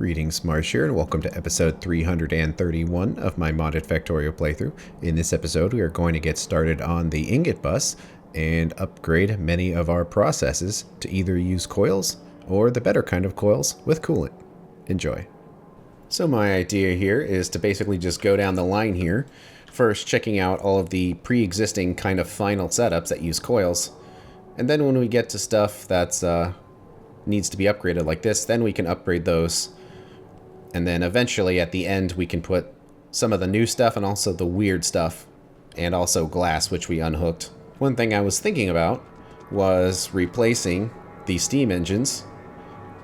Greetings, Marsh here, and welcome to episode 331 of my modded Factorio playthrough. In this episode, we are going to get started on the ingot bus and upgrade many of our processes to either use coils or the better kind of coils with coolant. Enjoy. So my idea here is to basically just go down the line here, first checking out all of the pre-existing kind of final setups that use coils, and then when we get to stuff that's needs to be upgraded like this, then we can upgrade those. And then eventually at the end we can put some of the new stuff and also the weird stuff, and also glass, which we unhooked. One thing I was thinking about was replacing the steam engines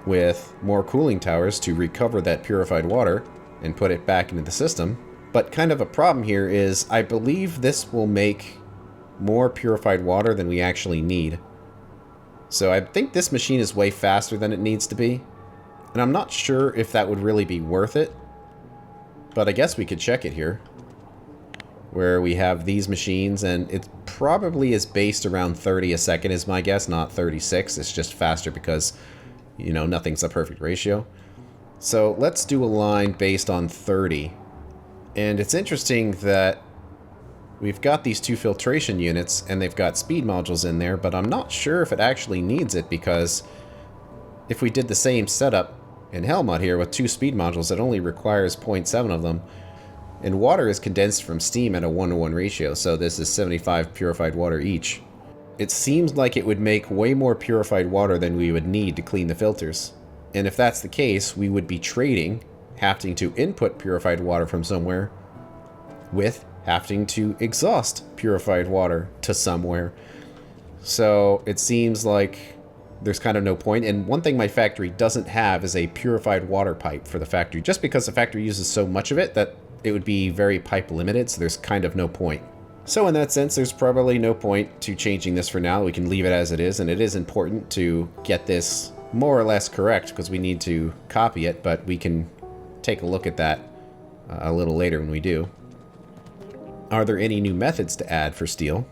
with more cooling towers to recover that purified water and put it back into the system. But kind of a problem here is I believe this will make more purified water than we actually need. So I think this machine is way faster than it needs to be. And I'm not sure if that would really be worth it. But I guess we could check it here. Where we have these machines, and it probably is based around 30 a second is my guess, not 36. It's just faster because, you know, nothing's a perfect ratio. So let's do a line based on 30. And it's interesting that we've got these two filtration units, and they've got speed modules in there, but I'm not sure if it actually needs it, because if we did the same setup in Hellmut here with two speed modules, it only requires 0.7 of them. And water is condensed from steam at a 1-to-1 ratio, so this is 75 purified water each. It seems like it would make way more purified water than we would need to clean the filters. And if that's the case, we would be trading having to input purified water from somewhere with having to exhaust purified water to somewhere. So it seems like there's kind of no point. And one thing my factory doesn't have is a purified water pipe for the factory, just because the factory uses so much of it that it would be very pipe limited, so there's kind of no point. So in that sense, there's probably no point to changing this for now. We can leave it as it is, and it is important to get this more or less correct because we need to copy it, but we can take a look at that a little later when we do. Are there any new methods to add for steel?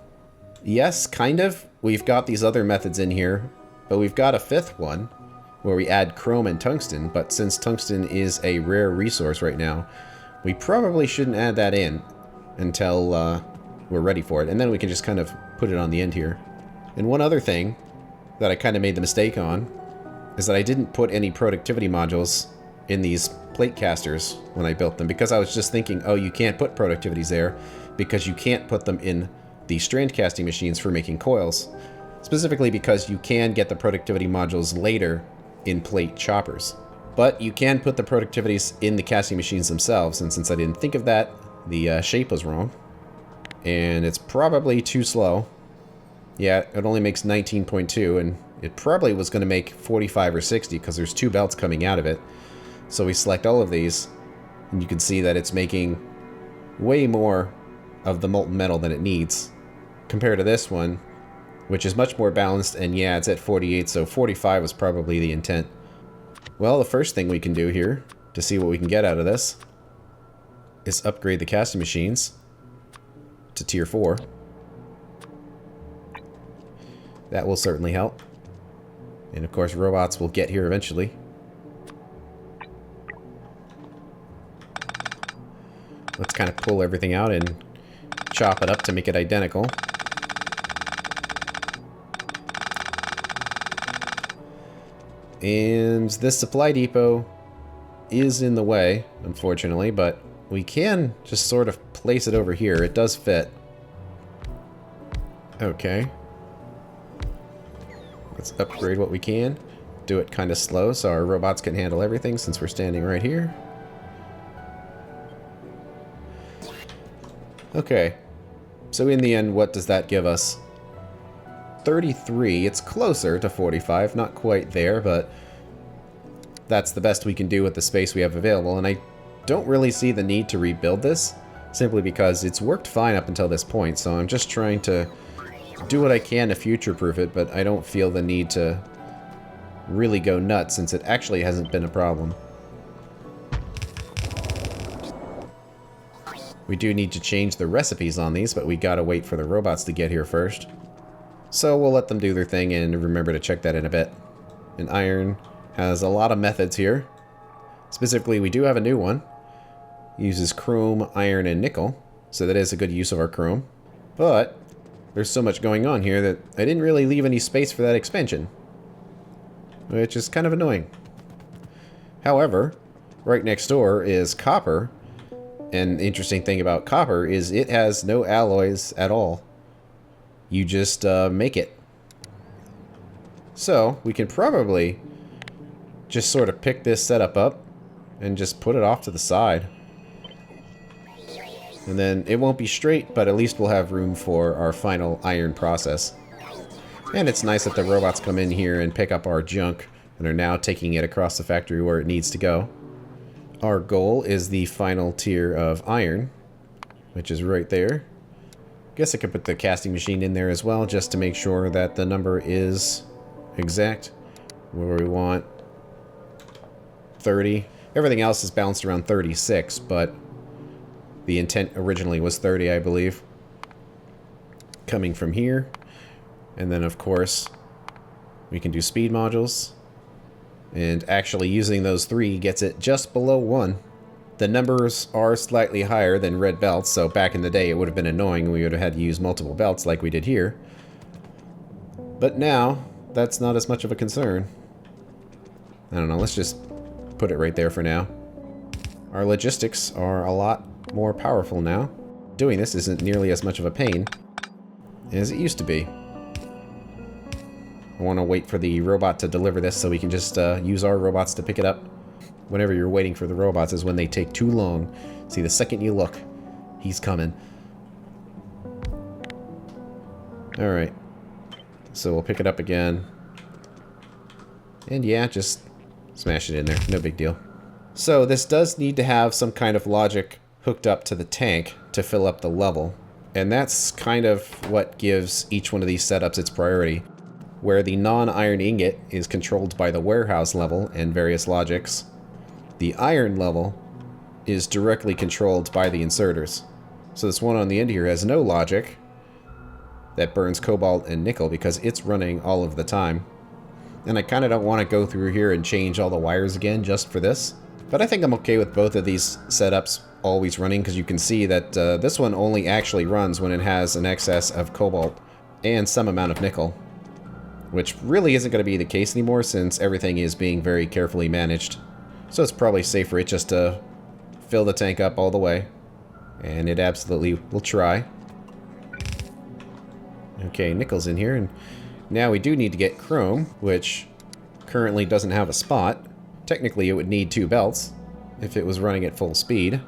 Yes, kind of. We've got these other methods in here, but we've got a fifth one where we add chrome and tungsten, but since tungsten is a rare resource right now, we probably shouldn't add that in until we're ready for it, and then we can just kind of put it on the end here. And one other thing that I kind of made the mistake on is that I didn't put any productivity modules in these plate casters when I built them, because I was just thinking, oh, you can't put productivities there because you can't put them in the strand casting machines for making coils. Specifically because you can get the productivity modules later in plate choppers. But you can put the productivities in the casting machines themselves, and since I didn't think of that, the shape was wrong. And it's probably too slow. Yeah, it only makes 19.2, and it probably was going to make 45 or 60 because there's two belts coming out of it. So we select all of these, and you can see that it's making way more of the molten metal than it needs compared to this one, which is much more balanced, and yeah, it's at 48, so 45 was probably the intent. Well, the first thing we can do here to see what we can get out of this is upgrade the casting machines to tier 4. That will certainly help. And of course, robots will get here eventually. Let's kind of pull everything out and chop it up to make it identical. And this supply depot is in the way, unfortunately, but we can just sort of place it over here. It does fit. Okay. Let's upgrade what we can. Do it kind of slow so our robots can handle everything since we're standing right here. Okay. So in the end, what does that give us? 33. It's closer to 45, not quite there, but that's the best we can do with the space we have available, and I don't really see the need to rebuild this, simply because it's worked fine up until this point, so I'm just trying to do what I can to future-proof it, but I don't feel the need to really go nuts since it actually hasn't been a problem. We do need to change the recipes on these, but we gotta wait for the robots to get here first. So we'll let them do their thing and remember to check that in a bit. And iron has a lot of methods here. Specifically, we do have a new one. Uses chrome, iron, and nickel, so that is a good use of our chrome. But there's so much going on here that I didn't really leave any space for that expansion, which is kind of annoying. However, right next door is copper, and the interesting thing about copper is it has no alloys at all. You just make it. So we can probably just sort of pick this setup up and just put it off to the side. And then it won't be straight, but at least we'll have room for our final iron process. And it's nice that the robots come in here and pick up our junk and are now taking it across the factory where it needs to go. Our goal is the final tier of iron, which is right there. Guess I could put the casting machine in there as well, just to make sure that the number is exact. Where we want 30. Everything else is balanced around 36, but the intent originally was 30, I believe. Coming from here. And then, of course, we can do speed modules. And actually using those 3 gets it just below 1. The numbers are slightly higher than red belts, so back in the day it would have been annoying. We would have had to use multiple belts like we did here. But now, that's not as much of a concern. I don't know, let's just put it right there for now. Our logistics are a lot more powerful now. Doing this isn't nearly as much of a pain as it used to be. I want to wait for the robot to deliver this so we can just use our robots to pick it up. Whenever you're waiting for the robots is when they take too long. See, the second you look, he's coming. Alright. So we'll pick it up again. And yeah, just smash it in there. No big deal. So this does need to have some kind of logic hooked up to the tank to fill up the level. And that's kind of what gives each one of these setups its priority. Where the non-iron ingot is controlled by the warehouse level and various logics, the iron level is directly controlled by the inserters. So this one on the end here has no logic that burns cobalt and nickel because it's running all of the time. And I kind of don't want to go through here and change all the wires again just for this. But I think I'm okay with both of these setups always running, because you can see that this one only actually runs when it has an excess of cobalt and some amount of nickel. Which really isn't going to be the case anymore since everything is being very carefully managed. So it's probably safe for it just to fill the tank up all the way. And it absolutely will try. Okay, nickel's in here, and now we do need to get chrome, which currently doesn't have a spot. Technically it would need 2 belts if it was running at full speed.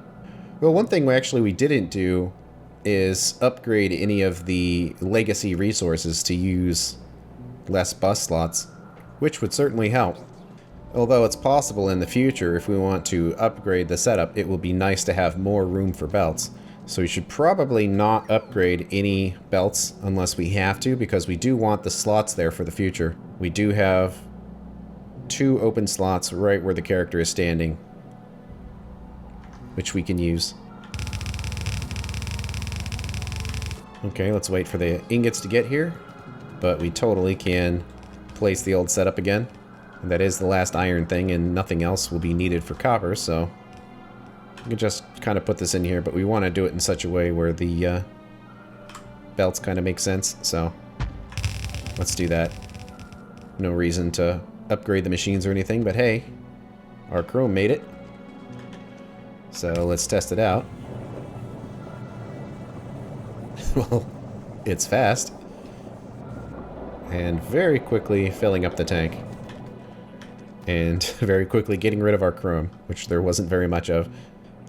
Well, one thing we didn't do is upgrade any of the legacy resources to use less bus slots, which would certainly help. Although it's possible in the future, if we want to upgrade the setup, it will be nice to have more room for belts. So we should probably not upgrade any belts unless we have to, because we do want the slots there for the future. We do have 2 open slots right where the character is standing, which we can use. Okay, let's wait for the ingots to get here. But we totally can place the old setup again. And that is the last iron thing, and nothing else will be needed for copper, so we can just kind of put this in here, but we want to do it in such a way where the belts kind of make sense, so let's do that. No reason to upgrade the machines or anything, but hey, our chrome made it. So let's test it out. Well, it's fast. And very quickly filling up the tank. And very quickly getting rid of our chrome, which there wasn't very much of.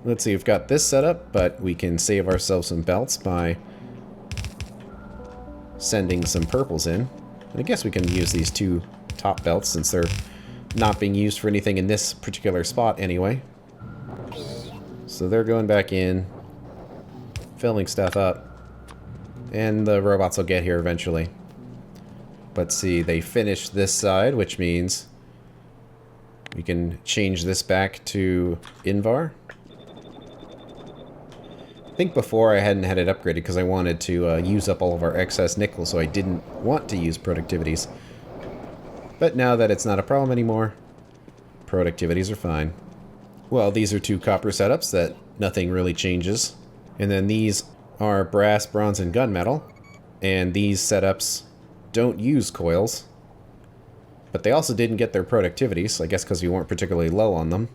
Let's see, we've got this set up, but we can save ourselves some belts by sending some purples in. And I guess we can use these 2 top belts since they're not being used for anything in this particular spot anyway. So they're going back in, filling stuff up, and the robots will get here eventually. But see, they finished this side, which means we can change this back to Invar. I think before I hadn't had it upgraded because I wanted to use up all of our excess nickel, so I didn't want to use productivities. But now that it's not a problem anymore, productivities are fine. Well, these are two copper setups that nothing really changes. And then these are brass, bronze, and gunmetal. And these setups don't use coils. But they also didn't get their productivity, so I guess because we weren't particularly low on them.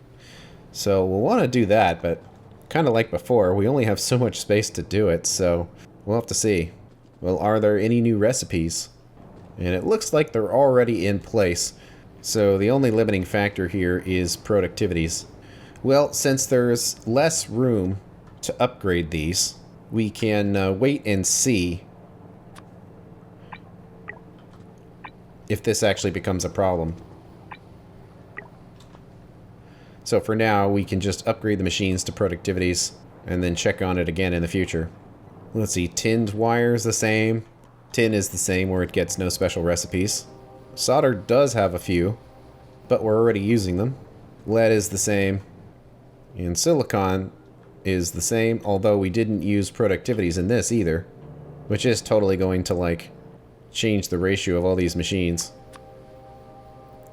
So we'll want to do that, but kind of like before, we only have so much space to do it, so we'll have to see. Well, are there any new recipes? And it looks like they're already in place. So the only limiting factor here is productivities. Well, since there's less room to upgrade these, we can wait and see if this actually becomes a problem. So for now, we can just upgrade the machines to productivities and then check on it again in the future. Let's see, tinned wire is the same. Tin is the same where it gets no special recipes. Solder does have a few, but we're already using them. Lead is the same. And silicon is the same, although we didn't use productivities in this either, which is totally going to, like, change the ratio of all these machines.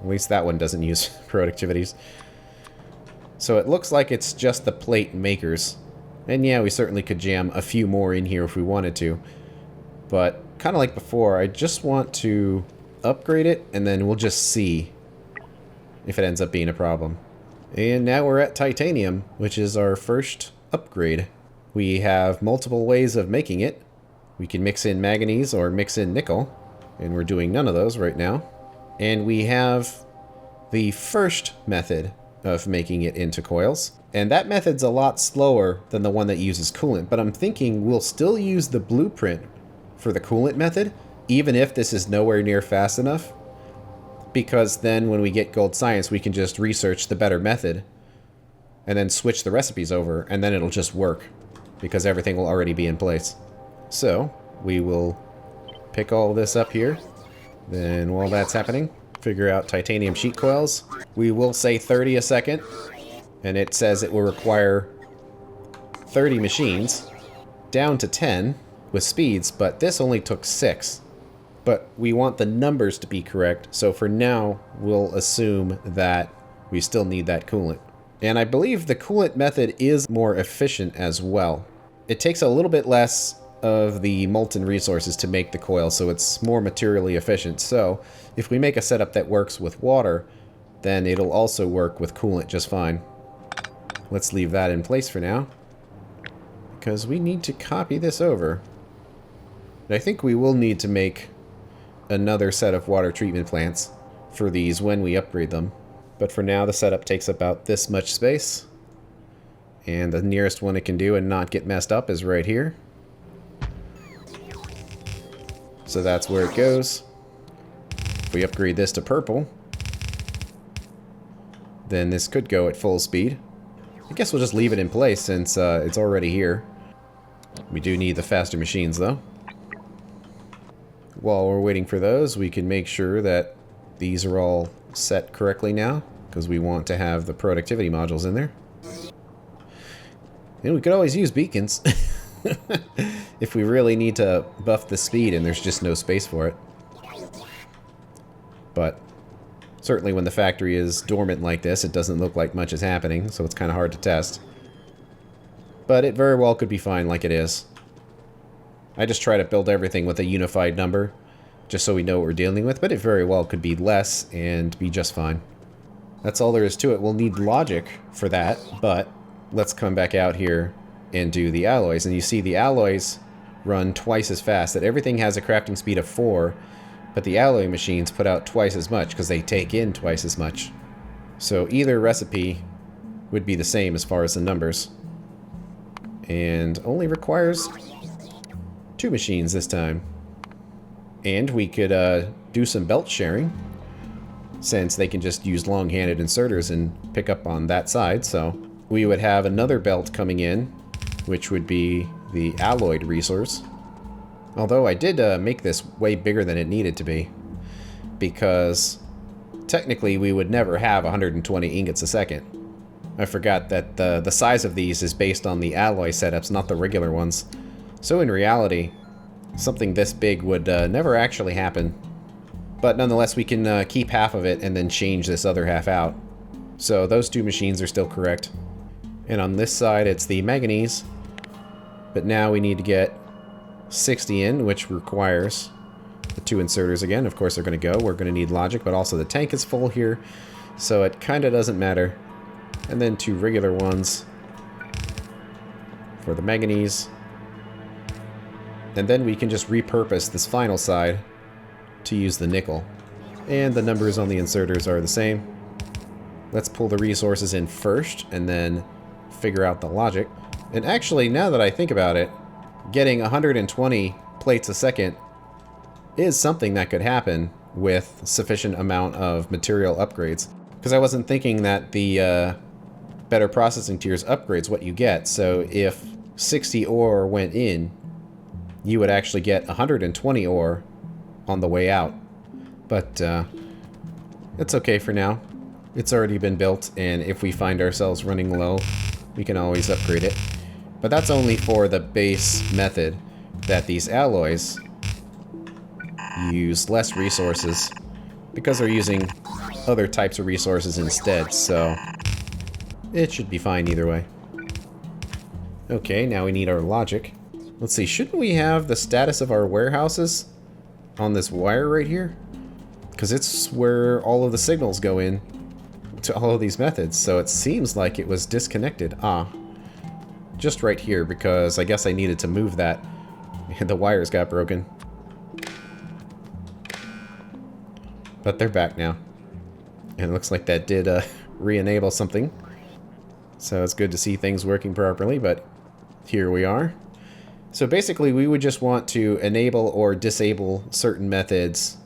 At least that one doesn't use productivities. So it looks like it's just the plate makers. And yeah, we certainly could jam a few more in here if we wanted to. But kind of like before, I just want to upgrade it, and then we'll just see if it ends up being a problem. And now we're at titanium, which is our first upgrade. We have multiple ways of making it. We can mix in manganese or mix in nickel, and we're doing none of those right now. And we have the first method of making it into coils, and that method's a lot slower than the one that uses coolant, but I'm thinking we'll still use the blueprint for the coolant method, even if this is nowhere near fast enough, because then when we get gold science, we can just research the better method and then switch the recipes over, and then it'll just work because everything will already be in place. So we will pick all this up here. Then while that's happening, figure out titanium sheet coils. We will say 30 a second, and it says it will require 30 machines, down to 10 with speeds, but this only took 6. But we want the numbers to be correct, so for now, we'll assume that we still need that coolant. And I believe the coolant method is more efficient as well. It takes a little bit less of the molten resources to make the coil, so it's more materially efficient. So if we make a setup that works with water, then it'll also work with coolant just fine. Let's leave that in place for now, because we need to copy this over. And I think we will need to make another set of water treatment plants for these when we upgrade them. But for now, the setup takes about this much space, and the nearest one it can do and not get messed up is right here. So that's where it goes. If we upgrade this to purple, then this could go at full speed. I guess we'll just leave it in place since it's already here. We do need the faster machines though. While we're waiting for those, we can make sure that these are all set correctly now, because we want to have the productivity modules in there. And we could always use beacons if we really need to buff the speed and there's just no space for it. But certainly when the factory is dormant like this, it doesn't look like much is happening, so it's kind of hard to test. But it very well could be fine like it is. I just try to build everything with a unified number, just so we know what we're dealing with, but it very well could be less and be just fine. That's all there is to it. We'll need logic for that, but let's come back out here and do the alloys. And you see the alloys run twice as fast. That everything has a crafting speed of 4, but the alloy machines put out twice as much because they take in twice as much. So either recipe would be the same as far as the numbers. And only requires 2 machines this time. And we could do some belt sharing, since they can just use long-handed inserters and pick up on that side. So we would have another belt coming in, which would be the alloyed resource. Although I did make this way bigger than it needed to be, because technically we would never have 120 ingots a second. I forgot that the size of these is based on the alloy setups, not the regular ones. So in reality, something this big would never actually happen. But nonetheless, we can keep half of it and then change this other half out. So those two machines are still correct. And on this side, it's the manganese. But now we need to get 60 in, which requires the two inserters again. Of course, they're going to go. We're going to need logic, but also the tank is full here. So it kind of doesn't matter. And then two regular ones for the manganese. And then we can just repurpose this final side to use the nickel. And the numbers on the inserters are the same. Let's pull the resources in first and then figure out the logic. And actually, now that I think about it, getting 120 plates a second is something that could happen with sufficient amount of material upgrades. Because I wasn't thinking that the better processing tiers upgrades what you get. So if 60 ore went in, you would actually get 120 ore on the way out. But it's okay for now. It's already been built, and if we find ourselves running low, we can always upgrade it. But that's only for the base method, that these alloys use less resources because they're using other types of resources instead, so it should be fine either way. Okay, now we need our logic. Let's see, shouldn't we have the status of our warehouses on this wire right here? Because it's where all of the signals go in to all of these methods, so it seems like it was disconnected. Just right here, because I guess I needed to move that. The wires got broken. But they're back now. And it looks like that did re-enable something. So it's good to see things working properly, but here we are. So basically we would just want to enable or disable certain methods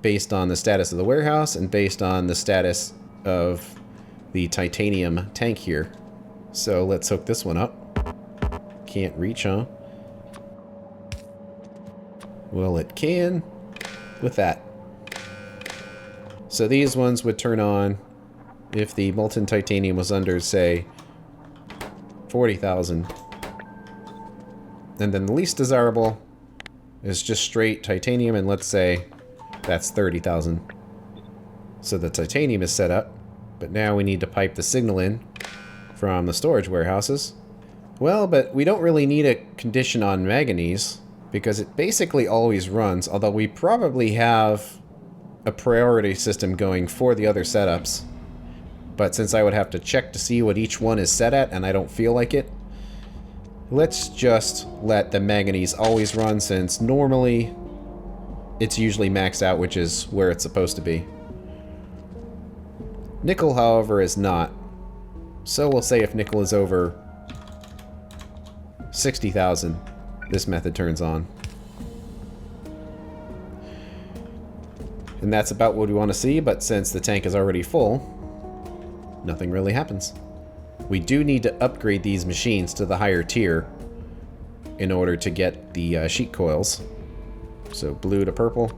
based on the status of the warehouse and based on the status of the titanium tank here. So let's hook this one up. Can't reach, huh? Well, it can with that. So these ones would turn on if the molten titanium was under, say, 40,000. And then the least desirable is just straight titanium, and let's say that's 30,000. So the titanium is set up, but now we need to pipe the signal in from the storage warehouses. Well, but we don't really need a condition on manganese, because it basically always runs, although we probably have a priority system going for the other setups. But since I would have to check to see what each one is set at, and I don't feel like it, let's just let the manganese always run, since normally it's usually maxed out, which is where it's supposed to be. Nickel, however, is not. So we'll say if nickel is over 60,000, this method turns on. And that's about what we want to see, but since the tank is already full, nothing really happens. We do need to upgrade these machines to the higher tier in order to get the sheet coils. So blue to purple.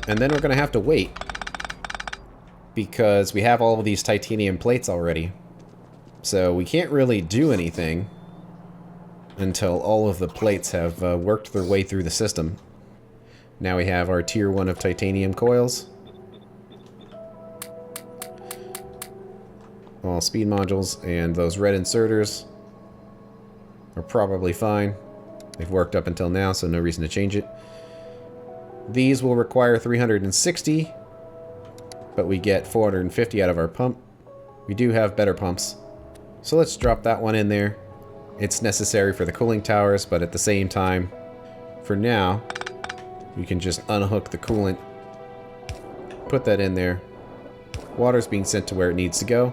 And then we're going to have to wait, because we have all of these titanium plates already. So we can't really do anything until all of the plates have worked their way through the system. Now we have our tier 1 of titanium coils. All speed modules, and those red inserters are probably fine. They've worked up until now, so no reason to change it. These will require 360, but we get 450 out of our pump. We do have better pumps. So let's drop that one in there. It's necessary for the cooling towers, but at the same time, for now, we can just unhook the coolant, put that in there. Water's being sent to where it needs to go.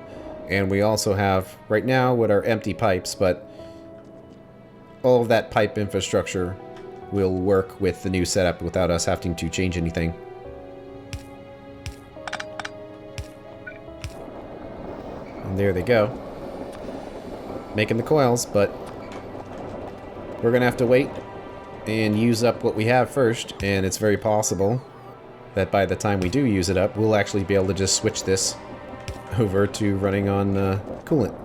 And we also have, right now, what are empty pipes, but all of that pipe infrastructure will work with the new setup without us having to change anything. And there they go. Making the coils, but we're gonna have to wait and use up what we have first, and it's very possible that by the time we do use it up, we'll actually be able to just switch this over to running on coolant.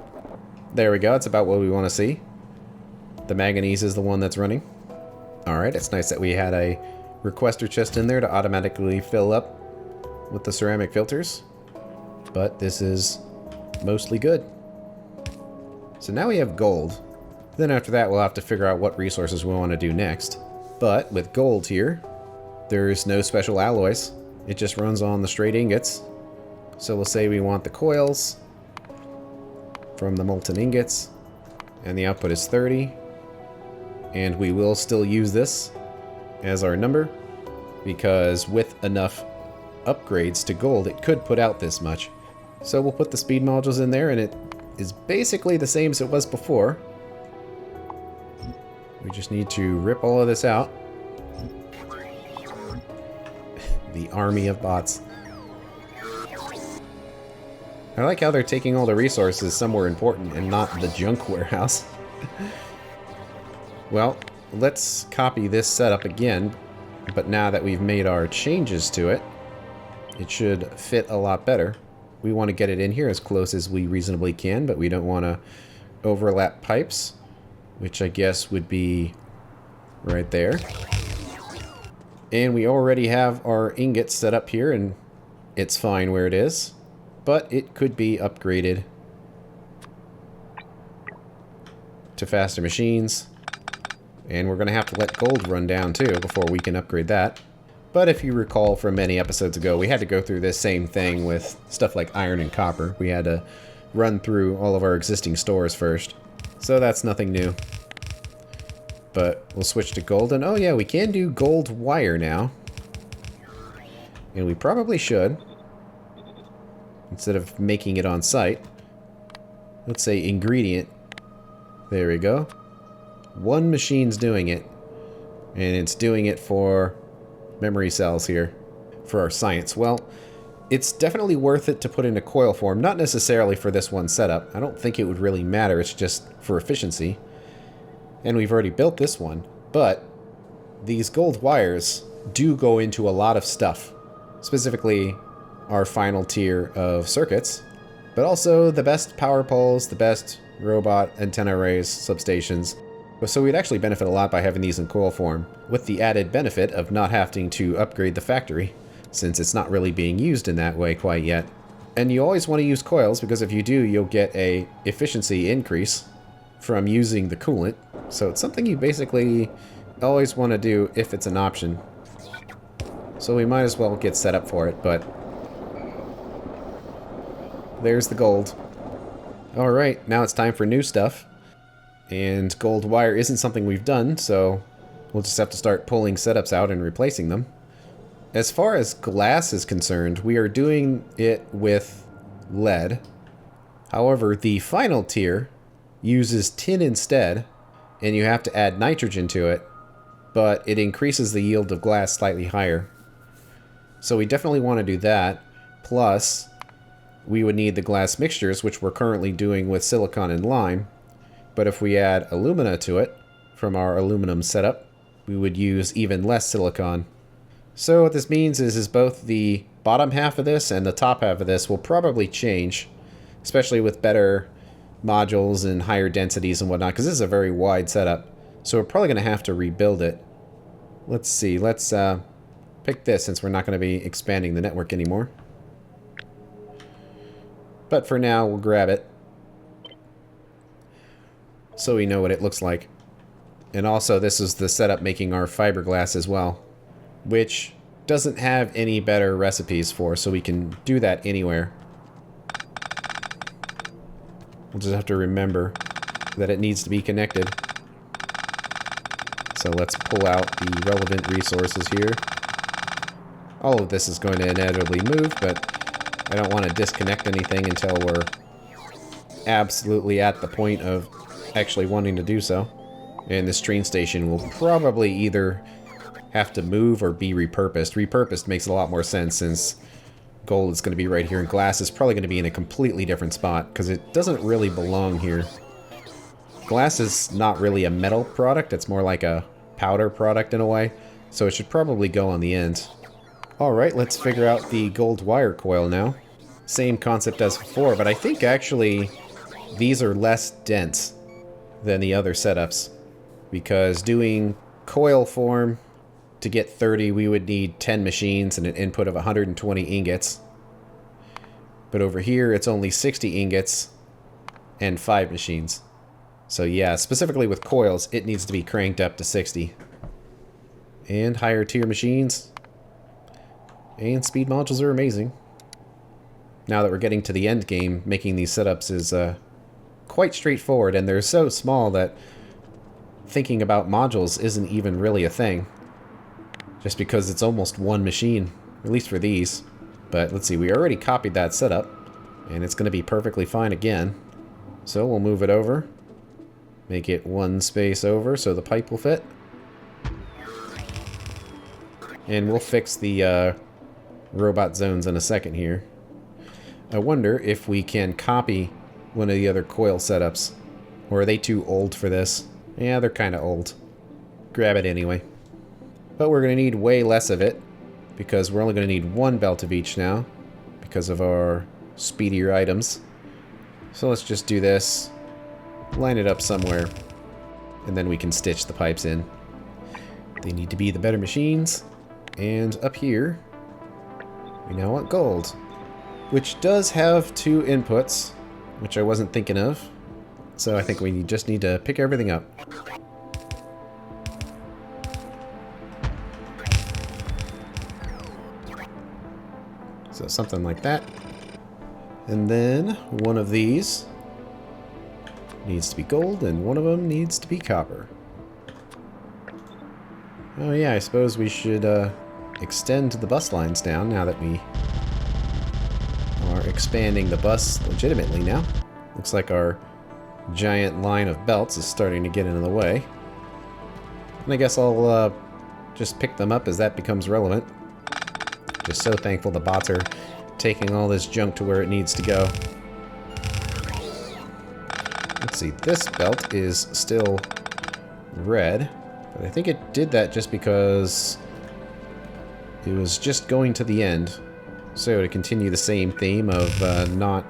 There we go, it's about what we want to see. The manganese is the one that's running. Alright, it's nice that we had a requester chest in there to automatically fill up with the ceramic filters. But this is mostly good. So now we have gold. Then after that, we'll have to figure out what resources we want to do next. But with gold here, there's no special alloys. It just runs on the straight ingots. So we'll say we want the coils from the molten ingots, and the output is 30. And we will still use this as our number, because with enough upgrades to gold, it could put out this much. So we'll put the speed modules in there, and it is basically the same as it was before. We just need to rip all of this out. The army of bots. I like how they're taking all the resources somewhere important and not the junk warehouse. Well, let's copy this setup again, but now that we've made our changes to it, it should fit a lot better. We want to get it in here as close as we reasonably can, but we don't want to overlap pipes, which I guess would be right there. And we already have our ingots set up here, and it's fine where it is, but it could be upgraded to faster machines. And we're going to have to let gold run down too before we can upgrade that. But if you recall from many episodes ago, we had to go through this same thing with stuff like iron and copper. We had to run through all of our existing stores first. So that's nothing new. But we'll switch to gold. And oh yeah, we can do gold wire now. And we probably should. Instead of making it on site. Let's say ingredient. There we go. One machine's doing it. And it's doing it for memory cells here. For our science. Well, it's definitely worth it to put in a coil form. Not necessarily for this one setup. I don't think it would really matter. It's just for efficiency. And we've already built this one. But these gold wires do go into a lot of stuff. Specifically, our final tier of circuits. But also the best power poles, the best robot antenna arrays, substations. So we'd actually benefit a lot by having these in coil form, with the added benefit of not having to upgrade the factory, since it's not really being used in that way quite yet. And you always want to use coils, because if you do, you'll get a efficiency increase from using the coolant. So it's something you basically always want to do if it's an option. So we might as well get set up for it, but there's the gold. Alright, now it's time for new stuff. And gold wire isn't something we've done, so we'll just have to start pulling setups out and replacing them. As far as glass is concerned, we are doing it with lead. However, the final tier uses tin instead, and you have to add nitrogen to it, but it increases the yield of glass slightly higher. So we definitely want to do that. Plus, we would need the glass mixtures, which we're currently doing with silicon and lime. But if we add alumina to it, from our aluminum setup, we would use even less silicon. So what this means is both the bottom half of this and the top half of this will probably change, especially with better modules and higher densities and whatnot, because this is a very wide setup. So we're probably going to have to rebuild it. Let's see, let's pick this since we're not going to be expanding the network anymore. But for now, we'll grab it, so we know what it looks like. And also, this is the setup making our fiberglass as well, which doesn't have any better recipes for, so we can do that anywhere. We'll just have to remember that it needs to be connected. So let's pull out the relevant resources here. All of this is going to inevitably move, but I don't want to disconnect anything until we're absolutely at the point of actually wanting to do so. And this train station will probably either have to move or be repurposed. Repurposed makes a lot more sense, since gold is going to be right here and glass is probably going to be in a completely different spot, because it doesn't really belong here. Glass is not really a metal product, it's more like a powder product in a way, so it should probably go on the end. Alright, let's figure out the gold wire coil now. Same concept as before, but I think actually these are less dense than the other setups, because doing coil form to get 30, we would need 10 machines and an input of 120 ingots. But over here, it's only 60 ingots and 5 machines. So yeah, specifically with coils, it needs to be cranked up to 60. And higher tier machines. And speed modules are amazing. Now that we're getting to the end game, making these setups is quite straightforward, and they're so small that thinking about modules isn't even really a thing. Just because it's almost one machine, at least for these. But let's see, we already copied that setup, and it's going to be perfectly fine again. So we'll move it over. Make it one space over so the pipe will fit. And we'll fix the robot zones in a second here. I wonder if we can copy one of the other coil setups. Or are they too old for this? Yeah, they're kind of old. Grab it anyway. But we're going to need way less of it, because we're only going to need one belt of each now, because of our speedier items. So let's just do this, line it up somewhere, and then we can stitch the pipes in. They need to be the better machines. And up here, we now want gold, which does have 2 inputs, which I wasn't thinking of. So I think we just need to pick everything up. So something like that. And then one of these needs to be gold, and one of them needs to be copper. Oh yeah, I suppose we should extend the bus lines down now that we are expanding the bus legitimately now. Looks like our giant line of belts is starting to get into the way. And I guess I'll just pick them up as that becomes relevant. Just so thankful the bots are taking all this junk to where it needs to go. Let's see, this belt is still red, but I think it did that just because it was just going to the end. So to continue the same theme of not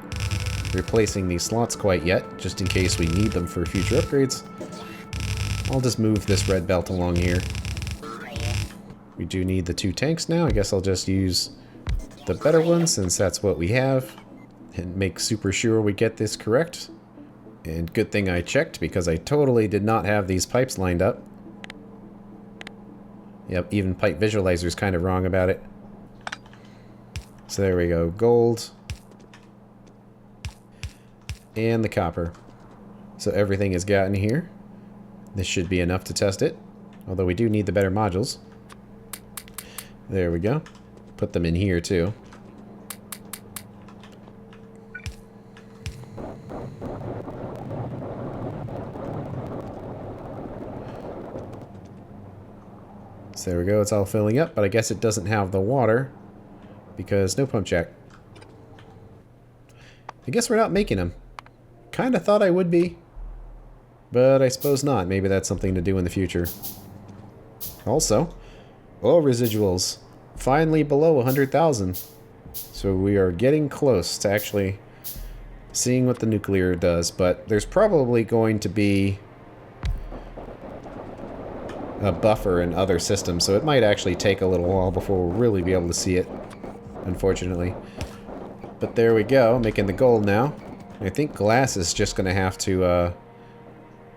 replacing these slots quite yet, just in case we need them for future upgrades, I'll just move this red belt along here. We do need the 2 tanks now. I guess I'll just use the better one since that's what we have, and make super sure we get this correct. And good thing I checked, because I totally did not have these pipes lined up. Yep, even Pipe Visualizer's kind of wrong about it. So there we go, gold. And the copper. So everything is gotten here. This should be enough to test it, although we do need the better modules. There we go. Put them in here too. So there we go, it's all filling up, but I guess it doesn't have the water because no pump jack. I guess we're not making them. Kinda thought I would be, but I suppose not. Maybe that's something to do in the future. Also, oil residuals, finally below 100,000. So we are getting close to actually seeing what the nuclear does, but there's probably going to be a buffer in other systems, so it might actually take a little while before we'll really be able to see it, unfortunately. But there we go, making the gold now. I think glass is just going to have to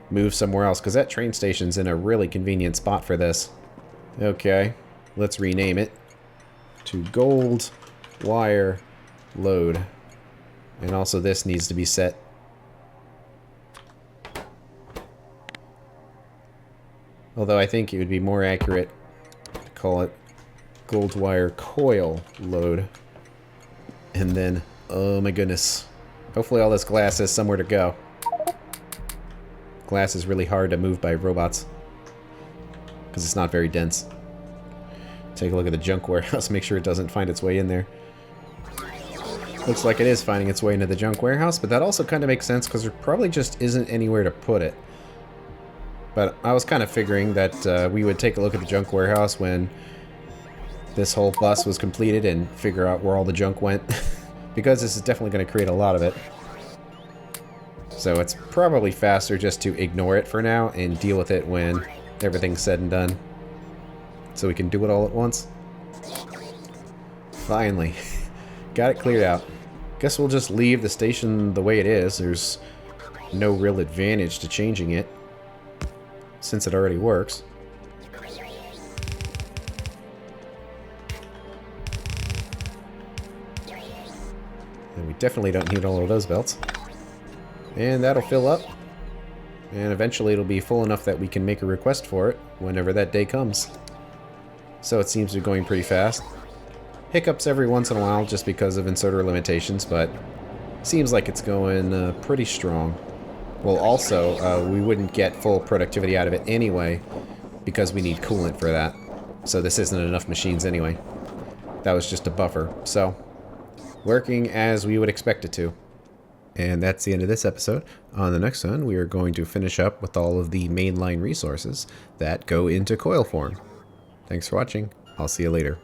move somewhere else, because that train station's in a really convenient spot for this. Okay, let's rename it to gold wire load. And also this needs to be set. Although I think it would be more accurate to call it gold wire coil load. And then, oh my goodness. Hopefully all this glass has somewhere to go. Glass is really hard to move by robots, because it's not very dense. Take a look at the junk warehouse, make sure it doesn't find its way in there. Looks like it is finding its way into the junk warehouse, but that also kind of makes sense because there probably just isn't anywhere to put it. But I was kind of figuring that we would take a look at the junk warehouse when this whole bus was completed and figure out where all the junk went. Because this is definitely going to create a lot of it. So it's probably faster just to ignore it for now and deal with it when everything's said and done. so we can do it all at once. Finally. Got it cleared out. Guess we'll just leave the station the way it is. There's no real advantage to changing it, since it already works. And we definitely don't need all of those belts. And that'll fill up. And eventually it'll be full enough that we can make a request for it whenever that day comes. So it seems to be going pretty fast. Hiccups every once in a while just because of inserter limitations, but seems like it's going pretty strong. Well, also, we wouldn't get full productivity out of it anyway because we need coolant for that. So this isn't enough machines anyway. That was just a buffer. So, working as we would expect it to. And that's the end of this episode. On the next one, we are going to finish up with all of the mainline resources that go into coil form. Thanks for watching. I'll see you later.